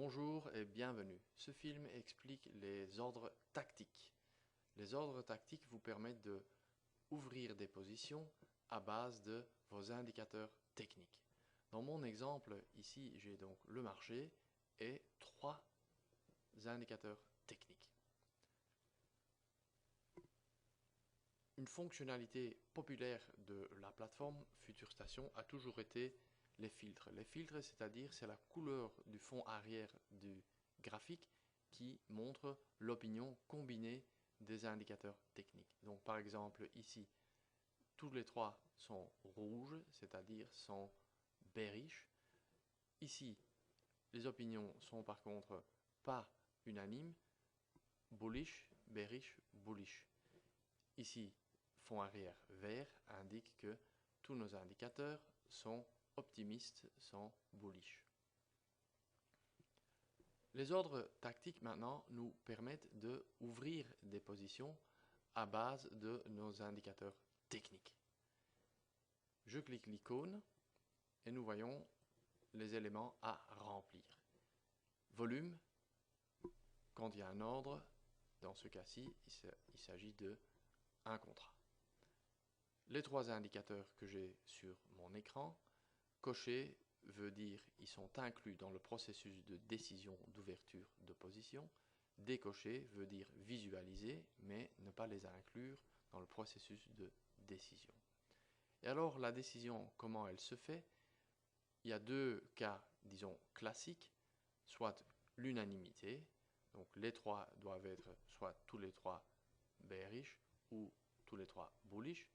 Bonjour et bienvenue. Ce film explique les ordres tactiques. Les ordres tactiques vous permettent de ouvrir des positions à base de vos indicateurs techniques. Dans mon exemple, ici, j'ai donc le marché et trois indicateurs techniques. Une fonctionnalité populaire de la plateforme FuturStation a toujours été les filtres. Les filtres, c'est la couleur du fond arrière du graphique qui montre l'opinion combinée des indicateurs techniques. Donc par exemple ici, tous les trois sont rouges, c'est-à-dire sont bearish. Ici, les opinions sont par contre pas unanimes, bullish, bearish, bullish. Ici, fond arrière vert indique que tous nos indicateurs sont optimistes, sont bullish. Les ordres tactiques maintenant nous permettent d'ouvrir des positions à base de nos indicateurs techniques. Je clique l'icône et nous voyons les éléments à remplir. Volume, quand il y a un ordre, dans ce cas-ci, il s'agit de un contrat. Les trois indicateurs que j'ai sur mon écran, cocher veut dire ils sont inclus dans le processus de décision d'ouverture de position. Décocher veut dire visualiser, mais ne pas les inclure dans le processus de décision. Et alors la décision, comment elle se fait? Il y a deux cas, disons, classiques, soit l'unanimité, donc les trois doivent être soit tous les trois bearish ou tous les trois bullish.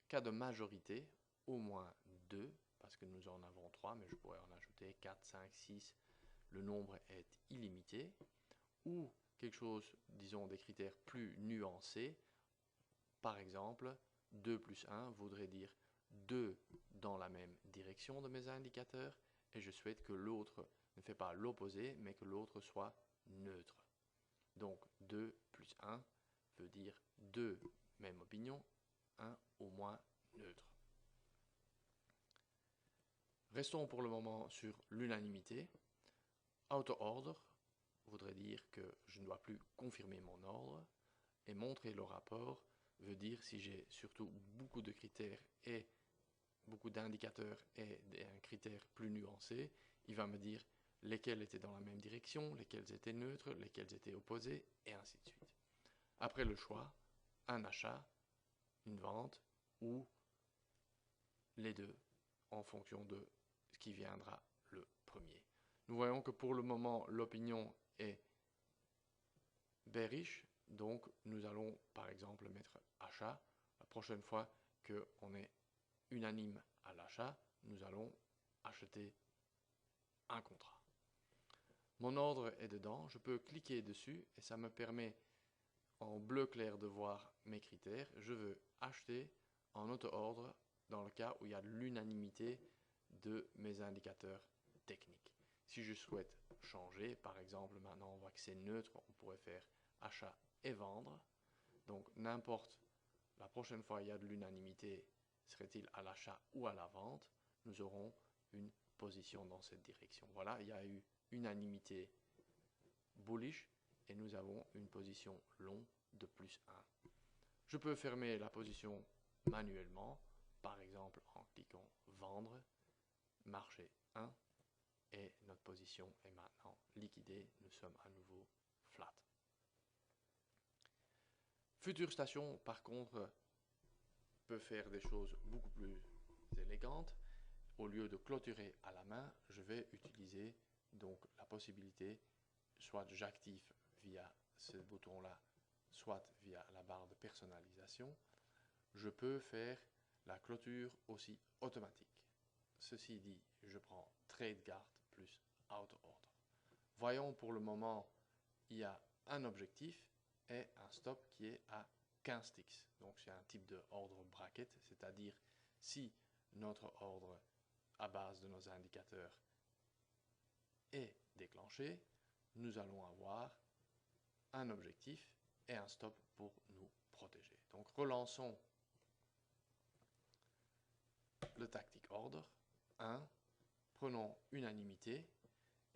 Cas de majorité, au moins 2, parce que nous en avons 3, mais je pourrais en ajouter 4, 5, 6, le nombre est illimité. Ou quelque chose, disons des critères plus nuancés, par exemple, 2 plus 1 voudrait dire 2 dans la même direction de mes indicateurs, et je souhaite que l'autre ne fait pas l'opposé, mais que l'autre soit neutre. Donc 2 plus 1 veut dire 2 même opinion, 1 au moins neutre. Restons pour le moment sur l'unanimité. Auto order voudrait dire que je ne dois plus confirmer mon ordre, et montrer le rapport veut dire si j'ai surtout beaucoup de critères et beaucoup d'indicateurs et un critère plus nuancé, il va me dire lesquels étaient dans la même direction, lesquels étaient neutres, lesquels étaient opposés, et ainsi de suite. Après le choix, un achat, une vente ou les deux en fonction de ce qui viendra le premier. Nous voyons que pour le moment l'opinion est bearish, donc nous allons par exemple mettre achat. La prochaine fois qu'on est unanime à l'achat, nous allons acheter un contrat. Mon ordre est dedans, je peux cliquer dessus et ça me permet en bleu clair de voir mes critères. Je veux acheter en auto-ordre dans le cas où il y a l'unanimité de mes indicateurs techniques. Si je souhaite changer, par exemple maintenant on voit que c'est neutre, on pourrait faire achat et vendre. Donc n'importe, la prochaine fois il y a de l'unanimité, serait-il à l'achat ou à la vente, nous aurons une position dans cette direction. Voilà, il y a eu unanimité bullish et nous avons une position long de plus 1. Je peux fermer la position manuellement, par exemple en cliquant vendre, marché 1, et notre position est maintenant liquidée, nous sommes à nouveau flat. FuturStation, par contre, peut faire des choses beaucoup plus élégantes. Au lieu de clôturer à la main, je vais utiliser donc la possibilité, soit j'active via ce bouton-là, soit via la barre de personnalisation, je peux faire la clôture aussi automatique. Ceci dit, je prends Trade Guard plus Auto Order. Voyons pour le moment, il y a un objectif et un stop qui est à 15 ticks. Donc c'est un type de ordre bracket, c'est-à-dire si notre ordre à base de nos indicateurs est déclenché, nous allons avoir un objectif et un stop pour nous protéger. Donc relançons le tactic order 1, prenons unanimité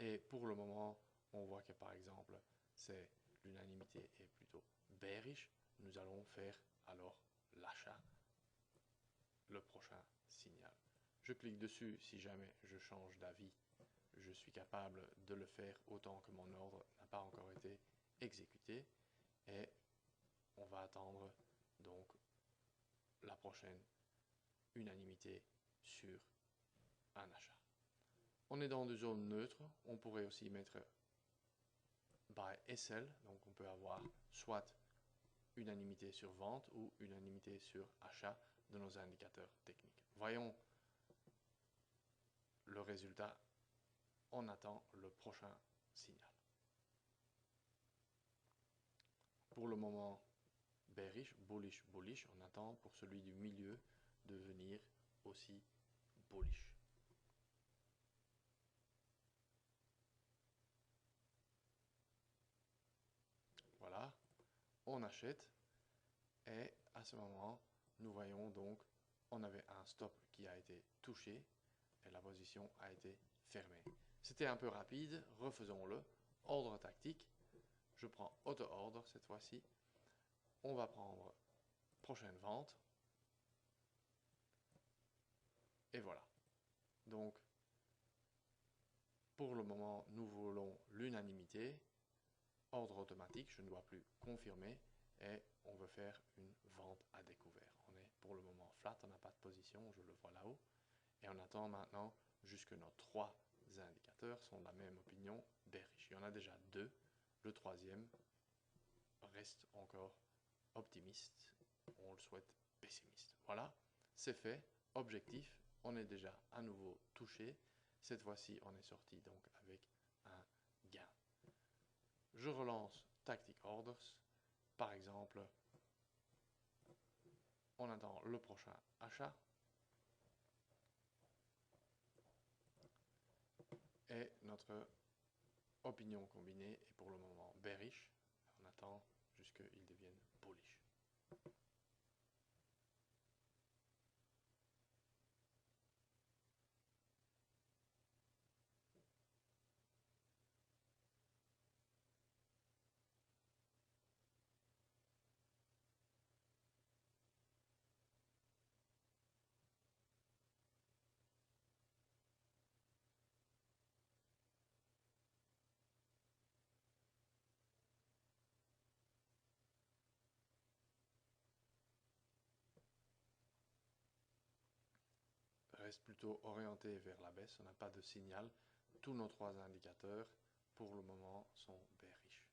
Et pour le moment, on voit que par exemple, c'est l'unanimité est plutôt bearish. Nous allons faire alors l'achat, le prochain signal. Je clique dessus si jamais je change d'avis. Je suis capable de le faire autant que mon ordre n'a pas encore été exécuté. Et on va attendre donc la prochaine unanimité sur un achat. On est dans une zone neutre. On pourrait aussi mettre buy et sell. Donc on peut avoir soit unanimité sur vente ou unanimité sur achat de nos indicateurs techniques. Voyons le résultat. On attend le prochain signal. Pour le moment, bearish, bullish, bullish. On attend pour celui du milieu de devenir aussi bullish. Voilà, on achète et à ce moment, nous voyons donc, on avait un stop qui a été touché et la position a été fermée. C'était un peu rapide, refaisons-le. Ordre tactique, je prends auto-ordre cette fois-ci. On va prendre prochaine vente. Et voilà. Donc, pour le moment, nous voulons l'unanimité. Ordre automatique, je ne dois plus confirmer. Et on veut faire une vente à découvert. On est pour le moment flat, on n'a pas de position, je le vois là-haut. Et on attend maintenant jusque nos trois indicateurs sont de la même opinion, bearish. Il y en a déjà deux. Le troisième reste encore optimiste. On le souhaite pessimiste. Voilà, c'est fait. Objectif, on est déjà à nouveau touché. Cette fois-ci, on est sorti donc avec un gain. Je relance Tactic Orders. Par exemple, on attend le prochain achat. Et notre opinion combinée est pour le moment bearish. On attend jusqu'il devienne bullish. Reste plutôt orienté vers la baisse, on n'a pas de signal. Tous nos trois indicateurs, pour le moment, sont bearish.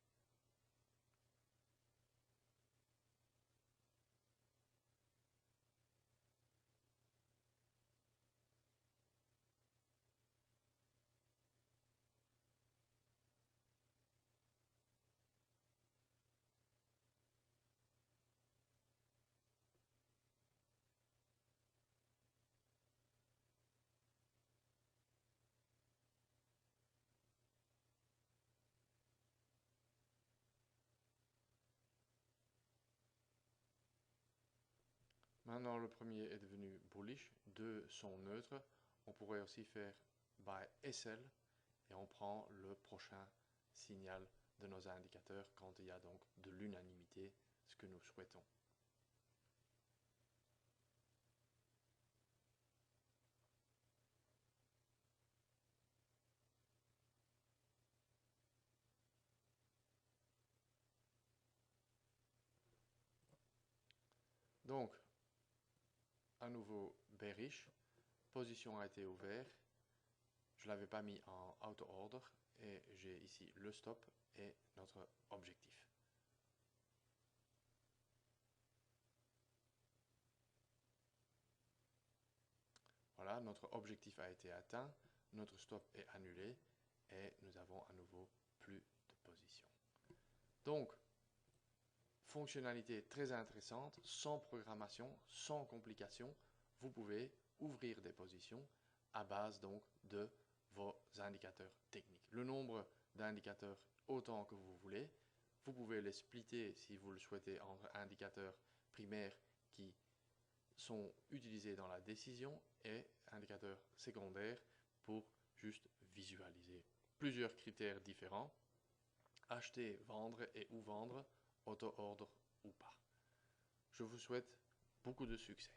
Maintenant, le premier est devenu bullish, deux sont neutres. On pourrait aussi faire buy et sell et on prend le prochain signal de nos indicateurs quand il y a donc de l'unanimité, ce que nous souhaitons. Donc, à nouveau bearish, position a été ouverte, je ne l'avais pas mis en auto order et j'ai ici le stop et notre objectif. Voilà, notre objectif a été atteint, notre stop est annulé et nous avons à nouveau plus de position. Donc, fonctionnalité très intéressante, sans programmation, sans complication, vous pouvez ouvrir des positions à base donc de vos indicateurs techniques. Le nombre d'indicateurs autant que vous voulez. Vous pouvez les splitter si vous le souhaitez entre indicateurs primaires qui sont utilisés dans la décision et indicateurs secondaires pour juste visualiser plusieurs critères différents. Acheter, vendre et où vendre, auto-ordre ou pas. Je vous souhaite beaucoup de succès.